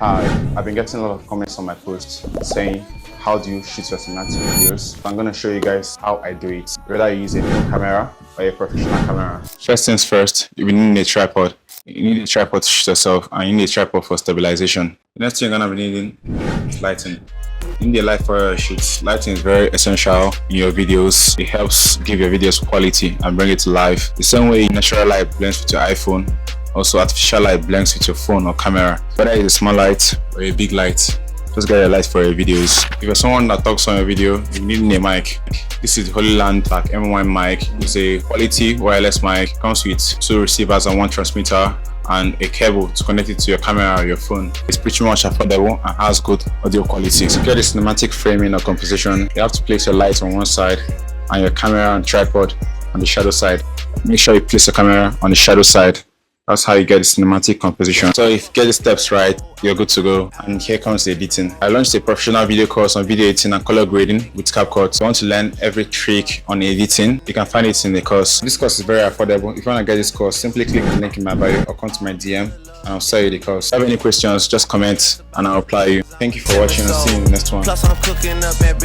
Hi, I've been getting a lot of comments on my posts saying, how do you shoot your cinematic videos? So I'm going to show you guys how I do it. Whether you use a phone camera or a professional camera. First things first, you will need a tripod. You need a tripod to shoot yourself, and you need a tripod for stabilization. The next thing you're going to be needing is lighting. You need a light for your shoots. Lighting is very essential in your videos. It helps give your videos quality and bring it to life. The same way natural light blends with your iPhone, also artificial light blends with your phone or camera. Whether it's a small light or a big light, just get a light for your videos. If you're someone that talks on your video, you need a mic. This is the Holy Land Pack M1 mic. It's a quality wireless mic. It comes with 2 receivers and 1 transmitter and a cable to connect it to your camera or your phone. It's pretty much affordable and has good audio quality. To get the cinematic framing or composition, you have to place your light on one side and your camera and tripod on the shadow side. Make sure you place your camera on the shadow side. That's how you get the cinematic composition. So if you get the steps right, you're good to go. And here comes the editing. I launched a professional video course on video editing and color grading with CapCut. So if you want to learn every trick on editing, you can find it in the course. This course is very affordable. If you want to get this course, simply click the link in my bio or come to my DM and I'll sell you the course. If you have any questions, just comment and I'll reply you. Thank you for watching and see you in the next one.